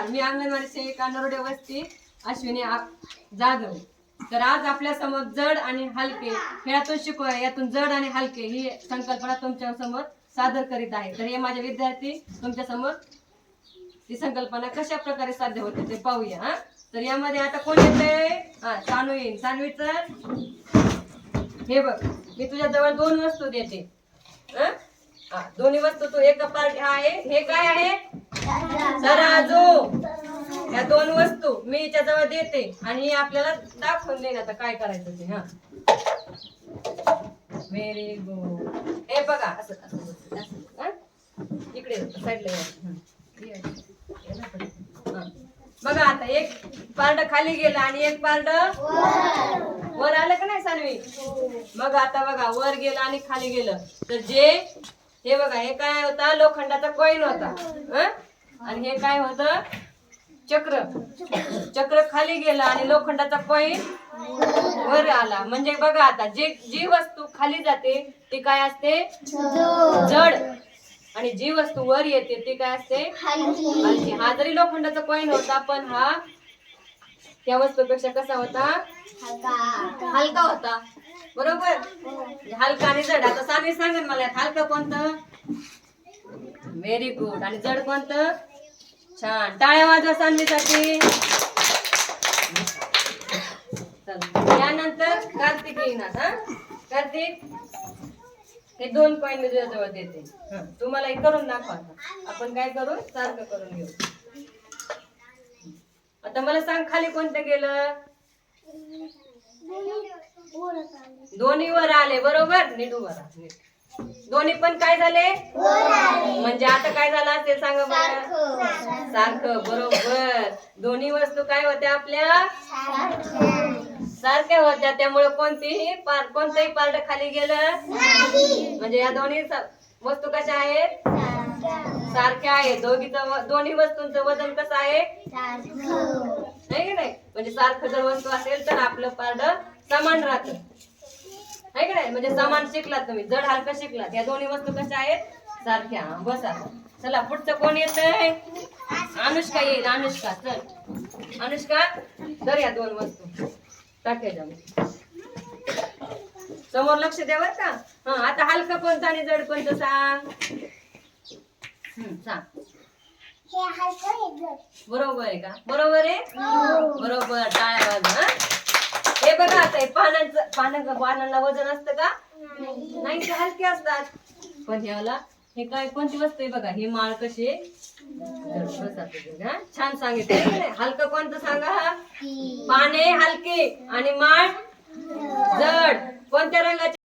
नमस्कार, मी अंगणवाडी सेविका नरोडे वस्ती अश्विनी जाधव. तर आज आपल्या समोर जड आणि हलके खेळातून शिकवूया, यातून जड आणि हलके ही संकल्पना तुमच्या समोर सादर करीत आहे. तर हे माझे विद्यार्थी तुमच्या समोर ही संकल्पना कशा प्रकारे साध्य होते ते पाहूया. हा, तर यामध्ये आता कोण येते? हा, सानू येईल. सानवीचं हे बघ, मी तुझ्या जवळ दोन वस्तू देते. दोन्ही वस्तू तू एक पार्ट आहे. हे काय आहे? तराजू. या दोन वस्तू मी हिच्या जवळ देते आणि आपल्याला दाखवून देईन आता काय करायचं ते. हा, व्हेरी गुड. हे बघा असं असं इकडे साईडला बघा. आता एक पार्ट खाली गेला आणि एक पार्ट वर आलं का नाही सानवी? मग आता बघा, वर गेलं आणि खाली गेलं. तर जे हे बघा, हे काय होता? लोखंडाचा कॉइन होता. आणि हे काय होतं? चक्र. चक्र खाली गेलं आणि लोखंडाचा कॉइन वर आला. म्हणजे बघा, आता जी वस्तू खाली जाते ती काय असते? जड. आणि जी वस्तू वर येते ती काय असते? हलकी. हा जरी लोखंडाचा कॉइन होता, पण हा त्या वस्तूपेक्षा कसा होता? हलका होता. बरोबर? हलका आणि जड. आता सानवी सांगेल मला, हलका कोणतं? Very good. आणि जड कोणतं? छान. टाळ्या वाजवा सानवीसाठी. यानंतर कार्तिक येणार. हा, कार्तिक हे दोन कॉइन मी तुझ्या जवळ देते. तुम्हाला हे करून दाखवा. आपण काय करू? सारखं करून घेऊ. आता मला सांग, खाली कोणतं गेलं? दोन्ही वर आले. बरोबर? नीट उभा राहा. दोन्ही पण काय झाले? म्हणजे आता काय झालं असेल सांगा बरं? सारखं. बरोबर. दोन्ही वस्तू काय होत्या? आपल्या सारख्या होत्या. त्यामुळे कोणताही पार्ट खाली गेलं म्हणजे या दोन्ही वस्तू कशा आहेत? सारख्या आहेत. दोन्ही वस्तूंचं वजन कसं आहे? नाही की नाही? म्हणजे सारखं जर वस्तू असेल तर आपलं पारड समान राहत. आहे की नाही? म्हणजे समान शिकलात तुम्ही. जड हलका शिकलात. या दोन्ही वस्तू कशा आहेत? सारख्या. बसा. चला, पुढचं कोण येतंय? अनुष्का येईल. अनुष्का, चल अनुष्का, धर या दोन वस्तू टाकायच्या. समोर लक्ष द्या बरं का. हा, आता हलका कोणतं आणि जड कोणतं सांग? सांग. बरोबर आहे का? बरोबर आहे. बरोबर. टाळ्या वाजवा. हे बघा, आता हे पानांना वजन असतं का? नाही, ते हलके असतात. पण ह्याला हे काय कोणती वस्तू आहे बघा? ही माळ कशी छान सांगितलं. हलकं कोणतं सांगा? पाने हलके आणि माळ